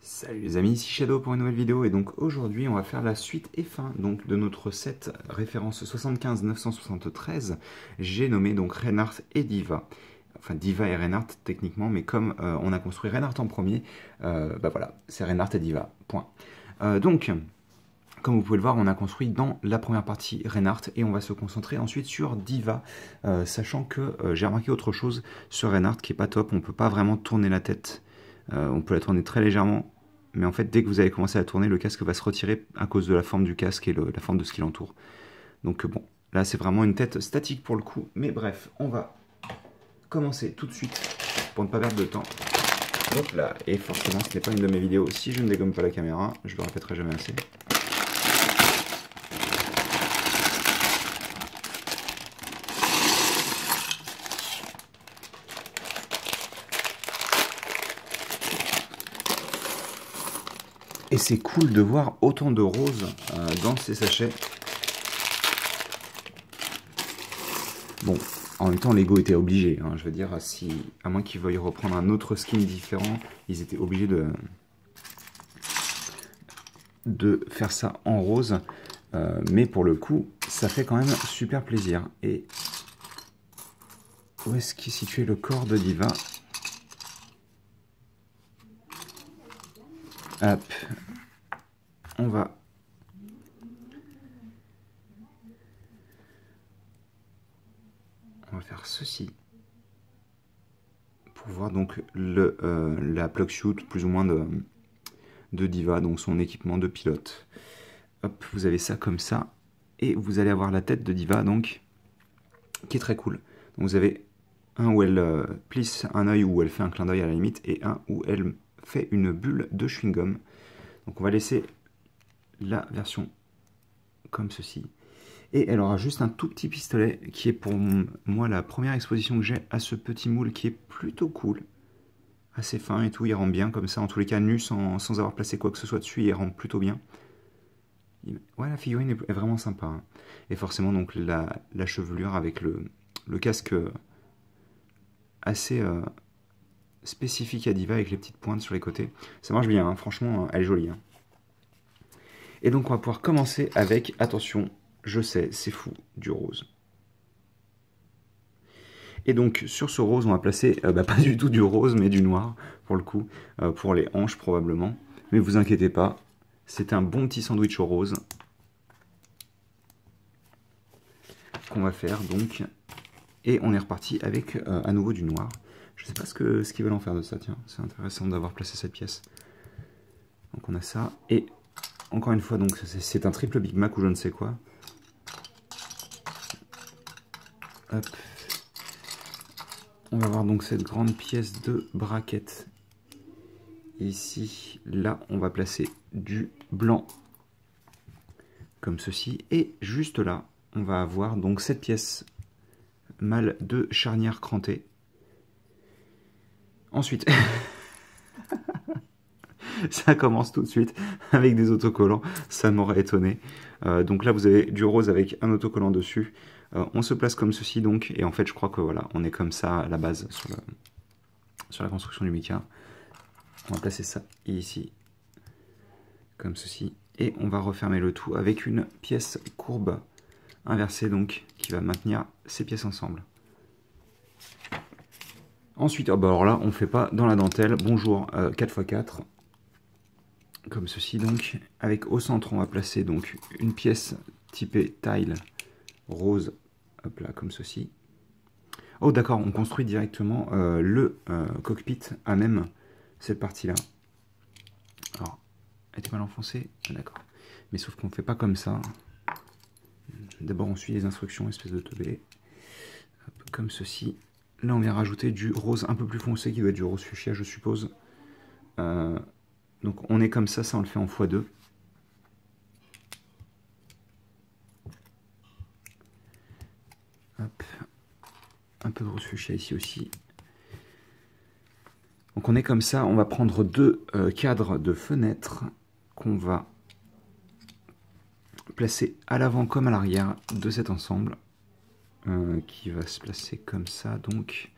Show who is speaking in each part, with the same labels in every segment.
Speaker 1: Salut les amis, ici Shadow pour une nouvelle vidéo et donc aujourd'hui on va faire la suite et fin donc de notre set référence 75 973. J'ai nommé donc Reinhardt et Diva. Enfin Diva et Reinhardt techniquement, mais comme on a construit Reinhardt en premier, bah voilà, c'est Reinhardt et Diva, point. Donc, comme vous pouvez le voir, on a construit dans la première partie Reinhardt et on va se concentrer ensuite sur Diva, sachant que j'ai remarqué autre chose sur Reinhardt qui est pas top, on peut pas vraiment tourner la tête. On peut la tourner très légèrement, mais en fait, dès que vous allez commencer à tourner, le casque va se retirer à cause de la forme du casque et la forme de ce qui l'entoure. Donc bon, là c'est vraiment une tête statique pour le coup, mais bref, on va commencer tout de suite pour ne pas perdre de temps. Hop là, et forcément ce n'est pas une de mes vidéos si je ne dégomme pas la caméra, je le répéterai jamais assez. Et c'est cool de voir autant de roses dans ces sachets. Bon, en même temps, Lego était obligé. Hein, je veux dire, à moins qu'ils veuillent reprendre un autre skin différent, ils étaient obligés de faire ça en rose. Mais pour le coup, ça fait quand même super plaisir. Et où est-ce qu'est situé le corps de Diva? Hop. On va faire ceci pour voir donc la plug shoot plus ou moins de Diva, donc son équipement de pilote. Hop, vous avez ça comme ça et vous allez avoir la tête de Diva donc qui est très cool. Donc vous avez un où elle plisse un œil, où elle fait un clin d'œil à la limite, et un où elle fait une bulle de chewing-gum. Donc on va laisser la version comme ceci. Et elle aura juste un tout petit pistolet qui est pour moi la première exposition que j'ai à ce petit moule qui est plutôt cool. Assez fin et tout, il rentre bien comme ça, en tous les cas nu sans avoir placé quoi que ce soit dessus, il rentre plutôt bien. Ouais, la figurine est vraiment sympa. Hein. Et forcément donc la chevelure avec le casque assez spécifique à Diva avec les petites pointes sur les côtés. Ça marche bien, hein. Franchement, elle est jolie. Hein. Et donc on va pouvoir commencer avec, attention, je sais, c'est fou, du rose. Et donc sur ce rose, on va placer, pas du tout du rose, mais du noir, pour le coup, pour les hanches probablement. Mais vous inquiétez pas, c'est un bon petit sandwich au rose qu'on va faire donc. Et on est reparti avec à nouveau du noir. Je sais pas ce qu'ils veulent en faire de ça, tiens, c'est intéressant d'avoir placé cette pièce. Donc on a ça, et encore une fois, donc c'est un triple Big Mac ou je ne sais quoi. Hop. On va avoir donc cette grande pièce de braquette. Ici, là, on va placer du blanc comme ceci. Et juste là, on va avoir donc cette pièce mâle de charnière crantée. Ensuite, ça commence tout de suite avec des autocollants, ça m'aurait étonné. Donc là, vous avez du rose avec un autocollant dessus. On se place comme ceci donc, et en fait, je crois que voilà, on est comme ça à la base sur la construction du Mika. On va placer ça ici, comme ceci, et on va refermer le tout avec une pièce courbe inversée donc, qui va maintenir ces pièces ensemble. Ensuite, bah alors là, on ne fait pas dans la dentelle. Bonjour, 4x4. Comme ceci donc. Avec au centre, on va placer donc une pièce typée tile rose. Hop là, comme ceci. Oh d'accord, on construit directement le cockpit à même cette partie-là. Alors, elle était mal enfoncée. Ah, d'accord. Mais sauf qu'on ne fait pas comme ça. D'abord, on suit les instructions, espèce de teubé. Hop, comme ceci. Là, on vient rajouter du rose un peu plus foncé, qui doit être du rose fuchsia, je suppose. Donc, on est comme ça on le fait en x2. Hop. Un peu de rose fuchsia ici aussi. Donc, on est comme ça. On va prendre deux cadres de fenêtres qu'on va placer à l'avant comme à l'arrière de cet ensemble. Qui va se placer comme ça, donc...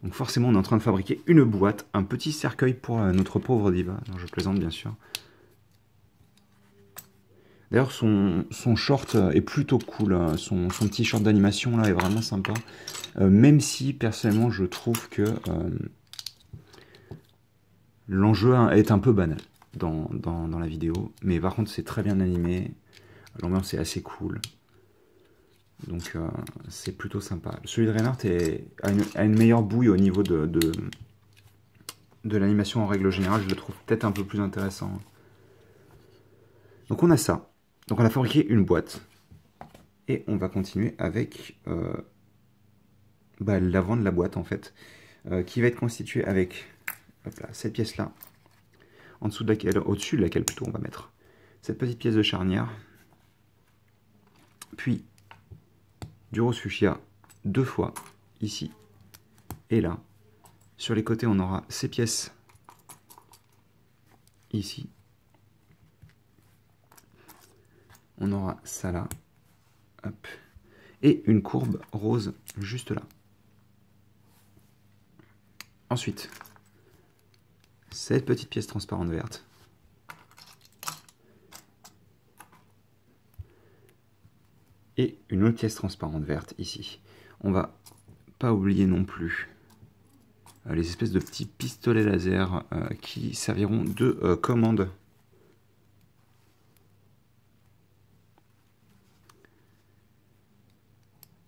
Speaker 1: Donc forcément, on est en train de fabriquer une boîte, un petit cercueil pour notre pauvre diva. Non, je plaisante bien sûr. D'ailleurs, son short est plutôt cool. Hein. Son petit short d'animation là est vraiment sympa. Même si, personnellement, je trouve que l'enjeu est un peu banal dans la vidéo. Mais par contre, c'est très bien animé. L'ambiance est assez cool. Donc, c'est plutôt sympa. Celui de Reinhardt a une meilleure bouille au niveau de l'animation en règle générale. Je le trouve peut-être un peu plus intéressant. Donc, on a ça. Donc, on a fabriqué une boîte. Et on va continuer avec l'avant de la boîte, en fait. Qui va être constituée avec hop là, cette pièce-là. En dessous de laquelle, au-dessus de laquelle plutôt, on va mettre cette petite pièce de charnière. Puis, du rose fuchsia 2 fois, ici et là. Sur les côtés, on aura ces pièces ici. On aura ça là. Hop. Et une courbe rose juste là. Ensuite, cette petite pièce transparente verte. Et une autre pièce transparente verte ici. On va pas oublier non plus les espèces de petits pistolets laser qui serviront de commande.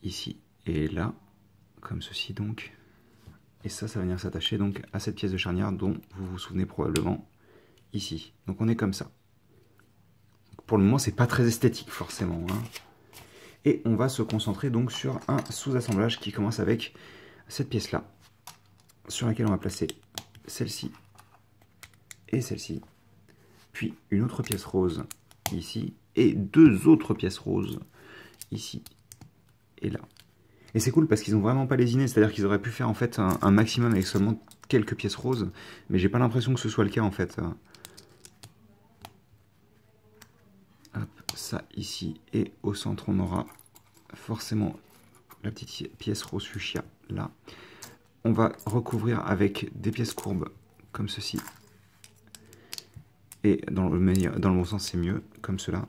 Speaker 1: Ici et là, comme ceci donc. Et ça va venir s'attacher donc à cette pièce de charnière dont vous vous souvenez probablement ici. Donc on est comme ça. Pour le moment, c'est pas très esthétique forcément. Hein. Et on va se concentrer donc sur un sous-assemblage qui commence avec cette pièce-là, sur laquelle on va placer celle-ci et celle-ci. Puis une autre pièce rose ici et 2 autres pièces roses ici et là. Et c'est cool parce qu'ils n'ont vraiment pas lésiné, c'est-à-dire qu'ils auraient pu faire en fait un maximum avec seulement quelques pièces roses, mais j'ai pas l'impression que ce soit le cas en fait. Hop, ça ici, et au centre on aura forcément la petite pièce rose fuchsia là. On va recouvrir avec des pièces courbes comme ceci. Et dans le bon sens c'est mieux, comme cela.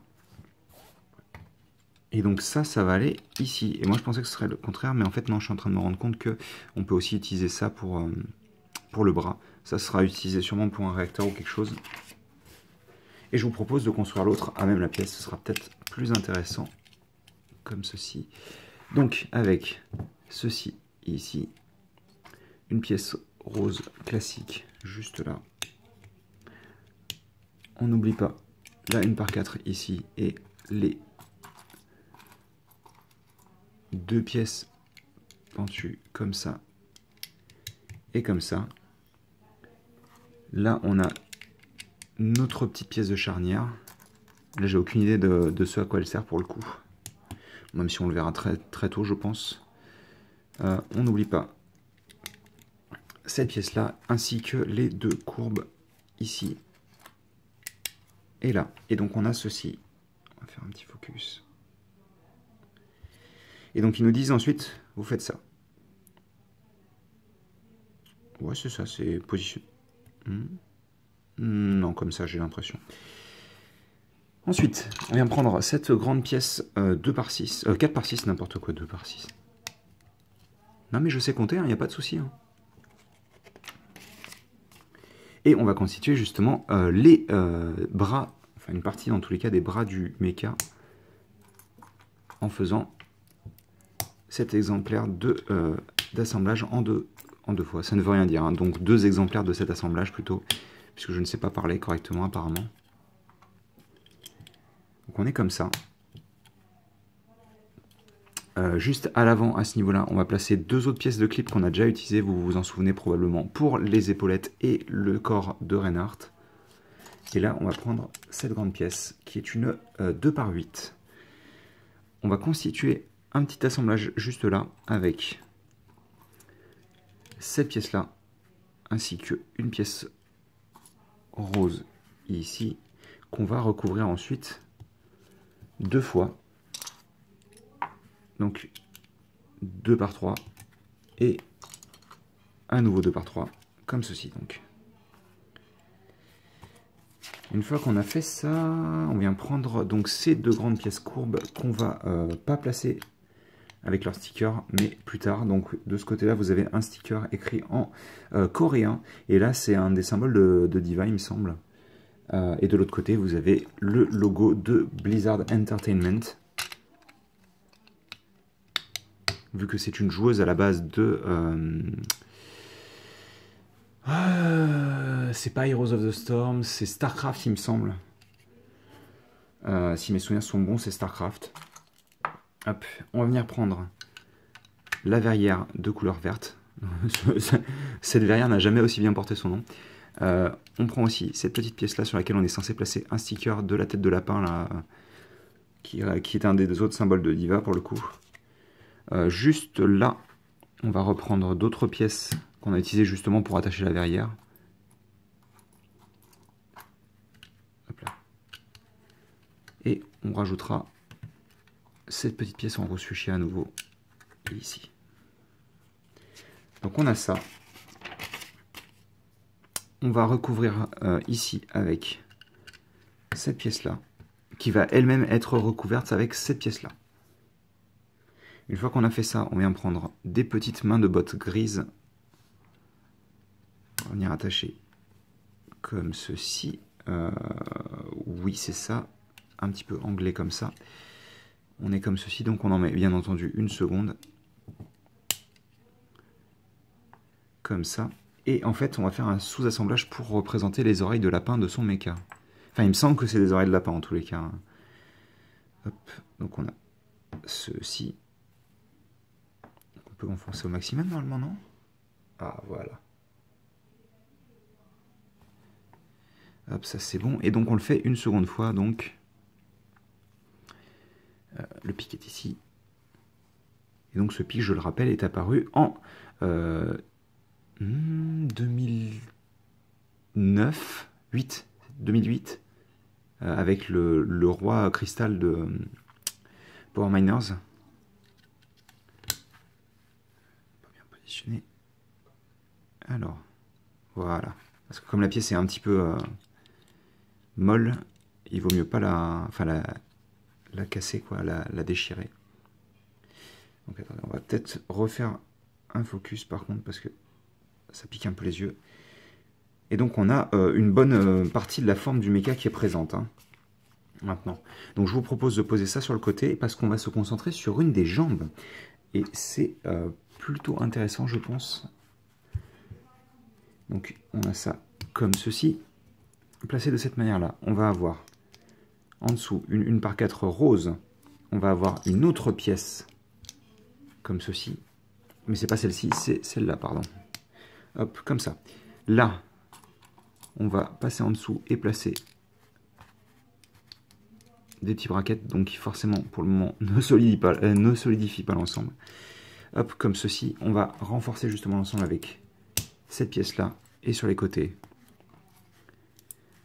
Speaker 1: Et donc ça va aller ici. Et moi je pensais que ce serait le contraire, mais en fait non, je suis en train de me rendre compte que on peut aussi utiliser ça pour le bras. Ça sera utilisé sûrement pour un réacteur ou quelque chose. Et je vous propose de construire l'autre à même la pièce, ce sera peut-être plus intéressant, comme ceci. Donc avec ceci ici, une pièce rose classique juste là. On n'oublie pas la 1/4 ici et les 2 pièces pentues comme ça et comme ça. Là on a notre petite pièce de charnière. Là j'ai aucune idée de ce à quoi elle sert pour le coup, même si on le verra très tôt je pense. On n'oublie pas cette pièce là ainsi que les 2 courbes ici et là. Et donc on a ceci. On va faire un petit focus. Et donc ils nous disent ensuite, vous faites ça. Ouais, c'est ça, c'est position. Non, comme ça, j'ai l'impression. Ensuite, on vient prendre cette grande pièce 2/6, 4/6, n'importe quoi, 2/6. Non, mais je sais compter, il n'y a pas de souci. Hein. Et on va constituer justement les bras, enfin une partie dans tous les cas des bras du mecha, en faisant cet exemplaire d'assemblage en deux fois. Ça ne veut rien dire, hein. Donc 2 exemplaires de cet assemblage plutôt, puisque je ne sais pas parler correctement apparemment. Donc on est comme ça. Juste à l'avant, à ce niveau-là, on va placer 2 autres pièces de clip qu'on a déjà utilisées, vous vous en souvenez probablement, pour les épaulettes et le corps de Reinhardt. Et là, on va prendre cette grande pièce, qui est une 2/8. On va constituer un petit assemblage juste là, avec cette pièce-là, ainsi qu'une pièce rose ici, qu'on va recouvrir ensuite 2 fois. Donc 2/3 et à nouveau 2 par 3, comme ceci donc. Une fois qu'on a fait ça, on vient prendre donc ces 2 grandes pièces courbes qu'on va pas placer avec leur sticker, mais plus tard. Donc de ce côté-là, vous avez un sticker écrit en coréen, et là c'est un des symboles de Diva, il me semble. Et de l'autre côté, vous avez le logo de Blizzard Entertainment. Vu que c'est une joueuse à la base de... c'est pas Heroes of the Storm, c'est StarCraft, il me semble. Si mes souvenirs sont bons, c'est StarCraft. Hop, on va venir prendre la verrière de couleur verte. Cette verrière n'a jamais aussi bien porté son nom. On prend aussi cette petite pièce là sur laquelle on est censé placer un sticker de la tête de lapin là, qui est un des autres symboles de Diva pour le coup. Juste là, on va reprendre d'autres pièces qu'on a utilisées justement pour attacher la verrière. Hop là. Et on rajoutera cette petite pièce en rose fuchsia à nouveau ici. Donc on a ça. On va recouvrir ici avec cette pièce là, qui va elle-même être recouverte avec cette pièce là. Une fois qu'on a fait ça, on vient prendre des petites mains de bottes grises. On va venir attacher comme ceci. Oui, c'est ça. Un petit peu anglais comme ça. On est comme ceci, donc on en met bien entendu une seconde. Comme ça. Et en fait, on va faire un sous-assemblage pour représenter les oreilles de lapin de son mecha. Enfin, il me semble que c'est des oreilles de lapin en tous les cas. Hop, donc on a ceci. On peut enfoncer au maximum normalement, non? Ah, voilà. Hop, ça c'est bon. Et donc on le fait une seconde fois, donc... le pic est ici. Et donc ce pic, je le rappelle, est apparu en 2008, avec le roi cristal de Power Miners. Pas bien positionné. Alors, voilà. Parce que comme la pièce est un petit peu molle, il vaut mieux pas la casser, quoi, la déchirer. Donc attendez, on va peut-être refaire un focus par contre, parce que ça pique un peu les yeux. Et donc on a une bonne partie de la forme du mecha qui est présente, hein, maintenant. Donc je vous propose de poser ça sur le côté, parce qu'on va se concentrer sur une des jambes. Et c'est plutôt intéressant, je pense. Donc on a ça comme ceci. Placé de cette manière-là, on va avoir en dessous une par 4 rose. On va avoir une autre pièce comme ceci. Mais c'est pas celle-ci, c'est celle-là, pardon. Hop, comme ça. Là, on va passer en dessous et placer des petits brackets, donc qui forcément, pour le moment, ne solidifient pas l'ensemble. Hop, comme ceci. On va renforcer justement l'ensemble avec cette pièce-là. Et sur les côtés,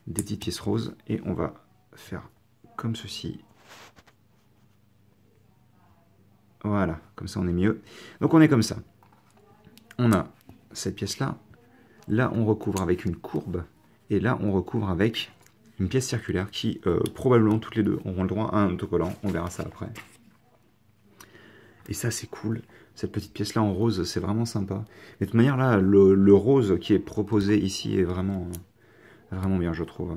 Speaker 1: des petites pièces roses. Et on va faire comme ceci. Voilà, comme ça on est mieux. Donc on est comme ça. On a cette pièce-là. Là, on recouvre avec une courbe. Et là, on recouvre avec une pièce circulaire qui, probablement, toutes les deux auront le droit à un autocollant. On verra ça après. Et ça, c'est cool. Cette petite pièce-là en rose, c'est vraiment sympa. Mais de toute manière, là, le rose qui est proposé ici est vraiment, vraiment bien, je trouve.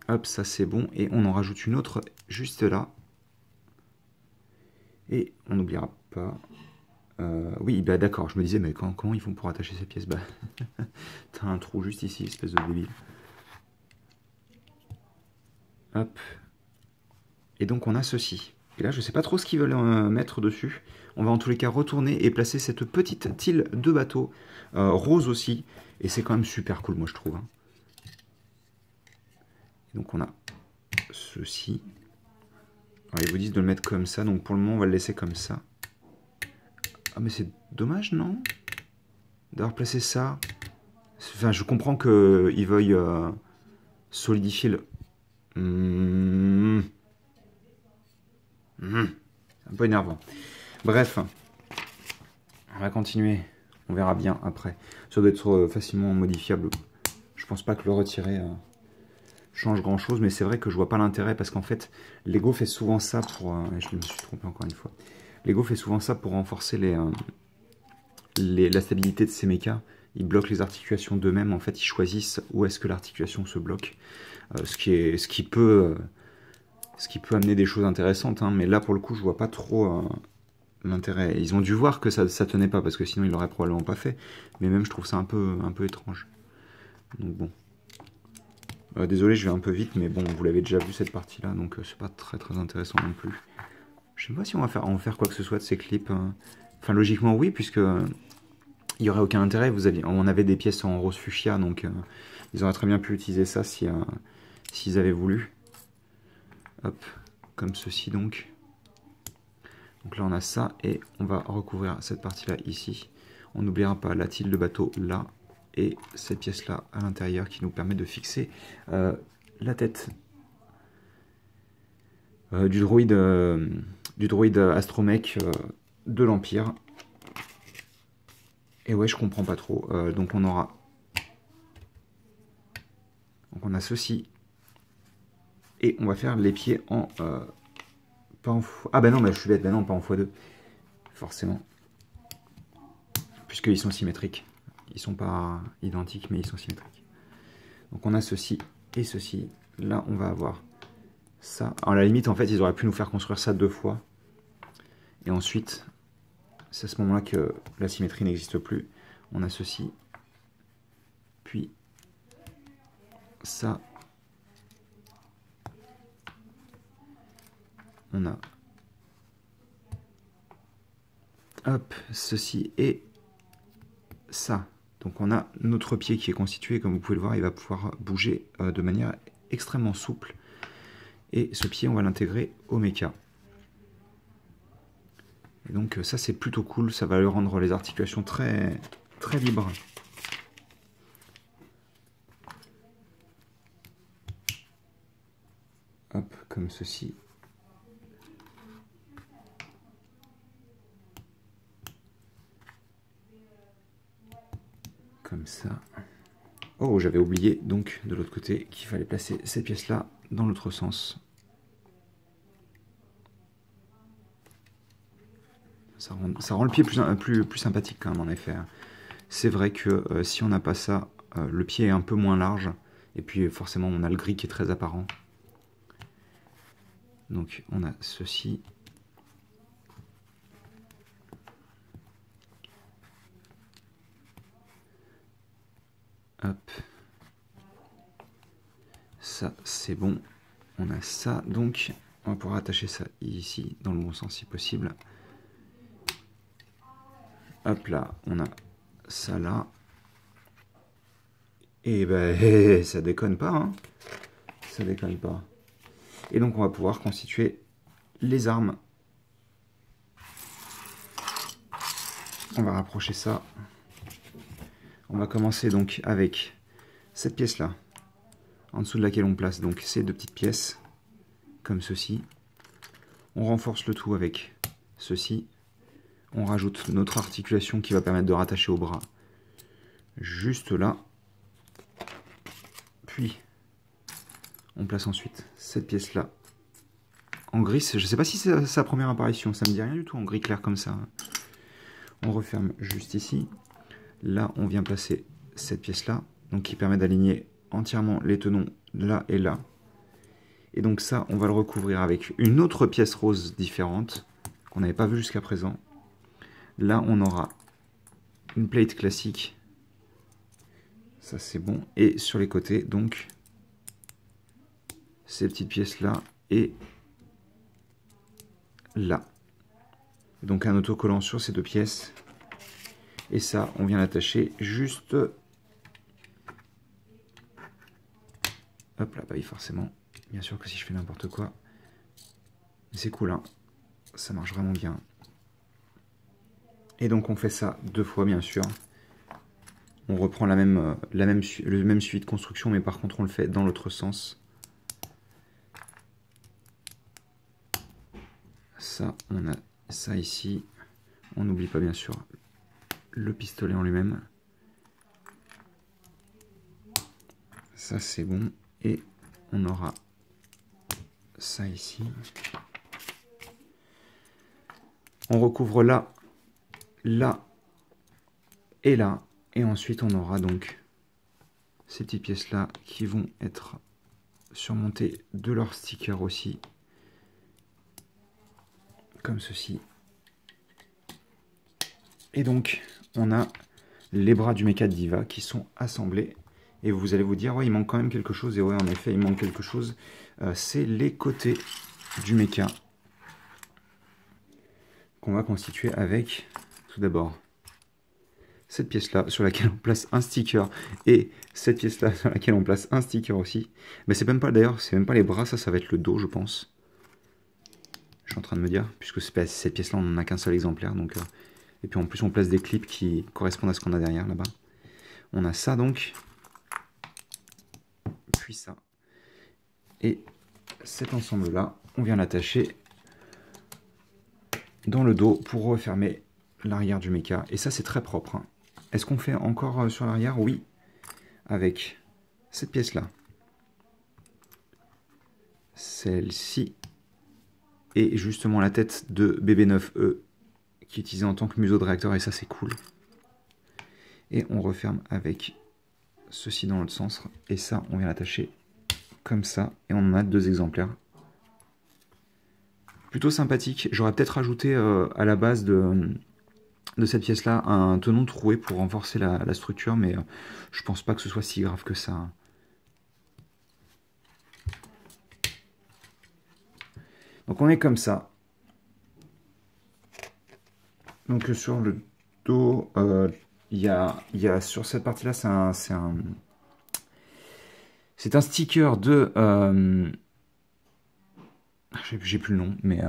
Speaker 1: Hop, ça c'est bon. Et on en rajoute une autre juste là. Et on n'oubliera pas... oui, bah d'accord, je me disais, mais comment ils font pour attacher ces pièces? Bah, t'as un trou juste ici, espèce de débile. Hop. Et donc on a ceci. Et là, je sais pas trop ce qu'ils veulent mettre dessus. On va en tous les cas retourner et placer cette petite tile de bateau, rose aussi. Et c'est quand même super cool, moi je trouve. Hein. Et donc on a ceci. Alors, ils vous disent de le mettre comme ça, donc pour le moment on va le laisser comme ça. Ah mais c'est dommage, non? D'avoir placé ça. Enfin, je comprends qu'ils veuillent solidifier le... C'est un peu énervant. Bref, on va continuer On verra bien après. Ça doit être facilement modifiable. Je pense pas que le retirer change grand chose, mais c'est vrai que je vois pas l'intérêt parce qu'en fait, Lego fait souvent ça pour... je me suis trompé encore une fois. Lego fait souvent ça pour renforcer la stabilité de ces mechas. Ils bloquent les articulations d'eux-mêmes. En fait, ils choisissent où est-ce que l'articulation se bloque. Ce qui peut amener des choses intéressantes. Hein, mais là, pour le coup, je vois pas trop l'intérêt. Ils ont dû voir que ça tenait pas, parce que sinon, ils l'auraient probablement pas fait. Mais même, je trouve ça un peu étrange. Donc bon. Désolé, je vais un peu vite, mais bon, vous l'avez déjà vu cette partie-là, donc c'est pas très intéressant non plus. Je sais pas si on va faire quoi que ce soit de ces clips. Enfin, logiquement, oui, puisque il n'y aurait aucun intérêt. On avait des pièces en rose fuchsia, donc ils auraient très bien pu utiliser ça s'ils avaient voulu. Hop, comme ceci donc. Donc là, on a ça, et on va recouvrir cette partie-là ici. On n'oubliera pas la tilde de bateau là, et cette pièce-là à l'intérieur qui nous permet de fixer la tête du droïde astromech de l'Empire. Et ouais, je comprends pas trop. Donc on a ceci. Et on va faire les pieds en... pas en ah bah non, bah, je suis bête, bah non, pas en x2. Forcément. Puisqu'ils sont symétriques. Ils sont pas identiques, mais ils sont symétriques. Donc on a ceci et ceci. Là, on va avoir ça. À la limite, en fait, ils auraient pu nous faire construire ça 2 fois. Et ensuite, c'est à ce moment-là que la symétrie n'existe plus. On a ceci. Puis ça. On a hop, ceci et ça. Donc on a notre pied qui est constitué, comme vous pouvez le voir, il va pouvoir bouger de manière extrêmement souple. Et ce pied, on va l'intégrer au mecha. Et donc ça, c'est plutôt cool, ça va lui rendre les articulations très libres. Hop, comme ceci. Comme ça. Oh, j'avais oublié donc de l'autre côté qu'il fallait placer ces pièces-là dans l'autre sens. Ça rend le pied plus sympathique quand même, en effet. C'est vrai que si on n'a pas ça, le pied est un peu moins large. Et puis forcément, on a le gris qui est très apparent. Donc on a ceci. Hop. Ça, c'est bon. On a ça. Donc, on va pouvoir attacher ça ici, dans le bon sens si possible. Hop là, on a ça là. Et ben, ça déconne pas, hein. Ça déconne pas. Et donc, on va pouvoir constituer les armes. On va rapprocher ça. On va commencer donc avec cette pièce-là, en dessous de laquelle on place donc ces 2 petites pièces, comme ceci. On renforce le tout avec ceci. On rajoute notre articulation qui va permettre de rattacher au bras, juste là. Puis, on place ensuite cette pièce-là en gris. Je ne sais pas si c'est sa première apparition, ça me dit rien du tout en gris clair comme ça. On referme juste ici. Là, on vient placer cette pièce-là, donc qui permet d'aligner entièrement les tenons là et là. Et donc ça, on va le recouvrir avec une autre pièce rose différente, qu'on n'avait pas vue jusqu'à présent. Là, on aura une plate classique. Ça, c'est bon. Et sur les côtés, donc, ces petites pièces-là et là. Donc un autocollant sur ces 2 pièces. Et ça, on vient l'attacher juste... Hop là, bah oui, forcément. Bien sûr que si je fais n'importe quoi. Mais c'est cool, hein. Ça marche vraiment bien. Et donc on fait ça 2 fois, bien sûr. On reprend le même suivi de construction, mais par contre on le fait dans l'autre sens. Ça, on a ça ici. On n'oublie pas bien sûr le pistolet en lui-même. Ça c'est bon. Et on aura ça ici. On recouvre là, là et là. Et ensuite on aura donc ces petites pièces là qui vont être surmontées de leurs stickers aussi. Comme ceci. Et donc on a les bras du mecha de Diva qui sont assemblés. Et vous allez vous dire, ouais, il manque quand même quelque chose. Et ouais, en effet, il manque quelque chose. C'est les côtés du mecha qu'on va constituer avec, tout d'abord, cette pièce-là sur laquelle on place un sticker. Et cette pièce-là sur laquelle on place un sticker aussi. Mais c'est même pas, d'ailleurs, c'est même pas les bras, ça va être le dos, je pense. Je suis en train de me dire, puisque cette pièce-là, on n'en a qu'un seul exemplaire. Donc, et puis en plus, on place des clips qui correspondent à ce qu'on a derrière, là-bas. On a ça, donc. Puis ça. Et cet ensemble-là, on vient l'attacher dans le dos pour refermer l'arrière du mecha. Et ça, c'est très propre. Hein. Est-ce qu'on fait encore sur l'arrière? Oui. Avec cette pièce-là. Celle-ci. Et justement la tête de BB9E qui est utilisée en tant que museau de réacteur. Et ça, c'est cool. Et on referme avec ceci dans l'autre sens. Et ça, on vient l'attacher comme ça. Et on en a 2 exemplaires. Plutôt sympathique. J'aurais peut-être rajouté à la base de cette pièce-là un tenon troué pour renforcer la structure, mais je pense pas que ce soit si grave que ça. Donc on est comme ça. Donc sur le dos, il y a sur cette partie-là, c'est un sticker de... j'ai plus le nom, mais...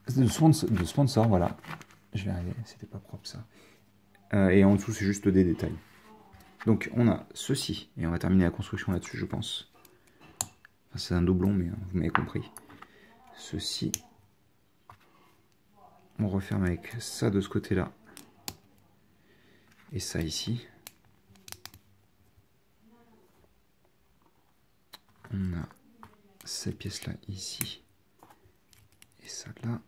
Speaker 1: de sponsor, voilà. Je vais arriver, c'était pas propre ça. Et en dessous, c'est juste des détails. Donc on a ceci, et on va terminer la construction là-dessus, je pense. Enfin, c'est un doublon, mais vous m'avez compris. Ceci. On referme avec ça de ce côté-là. Et ça ici. On a cette pièce-là ici. Et ça là.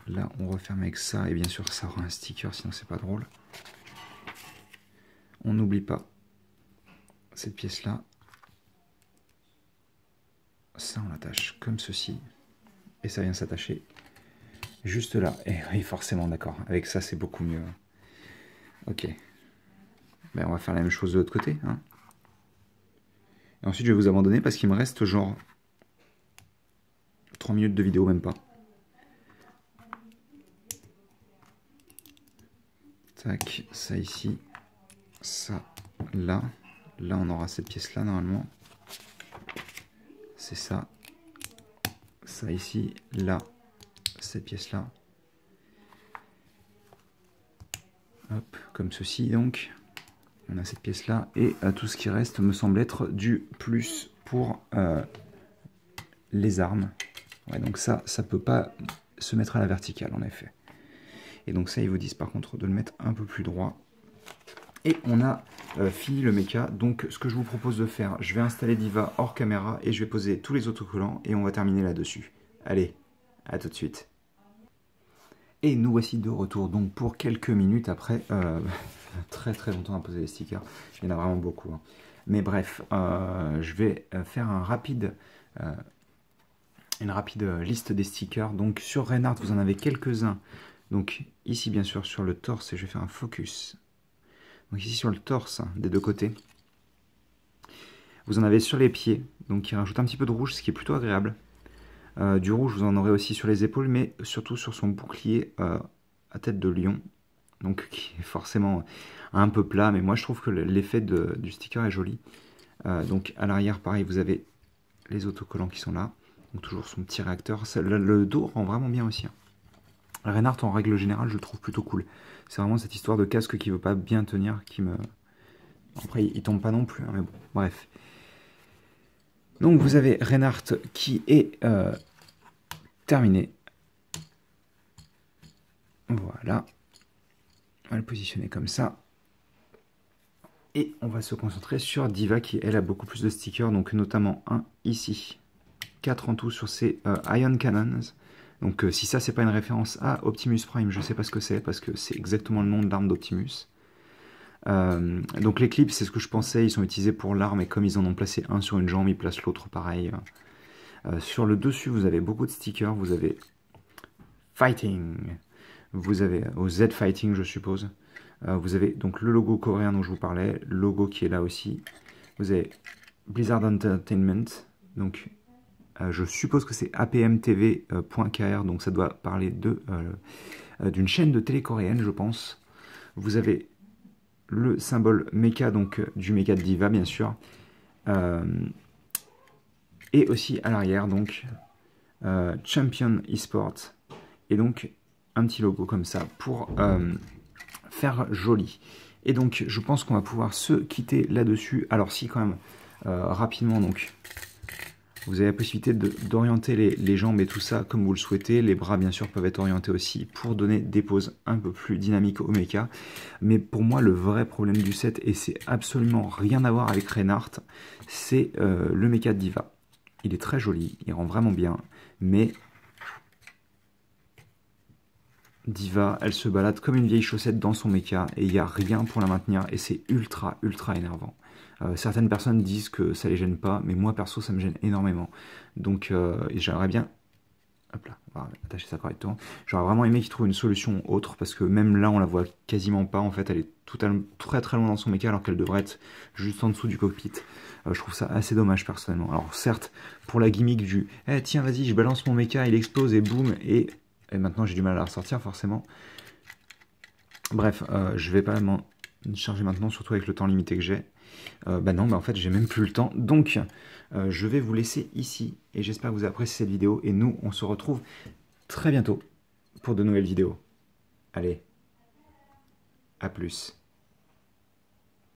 Speaker 1: Là, on referme avec ça. Et bien sûr, ça aura un sticker, sinon c'est pas drôle. On n'oublie pas cette pièce-là. Ça, on l'attache comme ceci. Et ça vient s'attacher juste là. Et oui, forcément, d'accord. Avec ça, c'est beaucoup mieux. Ok. Ben, on va faire la même chose de l'autre côté. Hein. Et ensuite, je vais vous abandonner parce qu'il me reste genre 3 minutes de vidéo, même pas. Tac, ça ici. Ça, là. Là, on aura cette pièce-là, normalement. C'est ça. Ça ici. Là, cette pièce-là. Hop, comme ceci, donc. On a cette pièce-là. Et tout ce qui reste me semble être du plus pour les armes. Ouais, donc ça peut pas se mettre à la verticale, en effet. Et donc ça, ils vous disent par contre de le mettre un peu plus droit. Et on a fini le mecha. Donc ce que je vous propose de faire, je vais installer Diva hors caméra et je vais poser tous les autocollants et on va terminer là-dessus. Allez, à tout de suite. Et nous voici de retour donc pour quelques minutes après très longtemps à poser les stickers. Il y en a vraiment beaucoup. Hein. Mais bref, je vais faire une rapide liste des stickers. Donc sur Reinhardt, vous en avez quelques-uns. Donc ici bien sûr sur le torse, et je vais faire un focus. Donc ici sur le torse des deux côtés. Vous en avez sur les pieds, donc qui rajoute un petit peu de rouge, ce qui est plutôt agréable. Du rouge, vous en aurez aussi sur les épaules, mais surtout sur son bouclier à tête de lion. Donc qui est forcément un peu plat, mais moi je trouve que l'effet du sticker est joli. Donc à l'arrière, pareil, vous avez les autocollants qui sont là. Donc toujours son petit réacteur. Le dos rend vraiment bien aussi. Hein. Reinhardt, en règle générale, je le trouve plutôt cool. C'est vraiment cette histoire de casque qui veut pas bien tenir qui me... Après, il tombe pas non plus, hein, mais bon, bref. Donc, vous avez Reinhardt qui est terminé. Voilà. On va le positionner comme ça. Et on va se concentrer sur Diva qui, elle, a beaucoup plus de stickers, donc notamment un ici. 4 en tout sur ces Ion Cannons. Donc si ça, c'est pas une référence à Optimus Prime, je sais pas ce que c'est, parce que c'est exactement le nom de l'arme d'Optimus. Donc les clips, c'est ce que je pensais, ils sont utilisés pour l'arme, et comme ils en ont placé un sur une jambe, ils placent l'autre pareil. Sur le dessus, vous avez beaucoup de stickers, vous avez Fighting, vous avez au Z Fighting, je suppose. Vous avez donc le logo coréen dont je vous parlais, le logo qui est là aussi. Vous avez Blizzard Entertainment, donc je suppose que c'est apmtv.kr, donc ça doit parler d'une chaîne de télé coréenne, je pense. Vous avez le symbole mecha, donc du mecha de Diva, bien sûr. Et aussi à l'arrière, donc Champion Esport. Et donc un petit logo comme ça pour faire joli. Et donc je pense qu'on va pouvoir se quitter là-dessus. Alors si quand même rapidement, donc vous avez la possibilité d'orienter les jambes et tout ça comme vous le souhaitez. Les bras bien sûr peuvent être orientés aussi pour donner des poses un peu plus dynamiques au mecha. Mais pour moi le vrai problème du set, et c'est absolument rien à voir avec Reinhardt, c'est le mecha de Diva. Il est très joli, il rend vraiment bien, mais Diva, elle se balade comme une vieille chaussette dans son mecha et il n'y a rien pour la maintenir et c'est ultra énervant. Certaines personnes disent que ça les gêne pas, mais moi perso ça me gêne énormément. Donc j'aimerais bien, hop là, on va attacher ça correctement. J'aurais vraiment aimé qu'ils trouvent une solution autre parce que même là on la voit quasiment pas. En fait elle est très loin dans son mecha alors qu'elle devrait être juste en dessous du cockpit. Je trouve ça assez dommage personnellement. Alors certes pour la gimmick du tiens vas-y je balance mon mecha, il explose et boum, et maintenant j'ai du mal à la ressortir forcément. Bref, je vais pas m'en charger maintenant, surtout avec le temps limité que j'ai. Non, en fait j'ai même plus le temps. Donc je vais vous laisser ici et j'espère que vous avez apprécié cette vidéo. Et nous, on se retrouve très bientôt pour de nouvelles vidéos. Allez, à plus.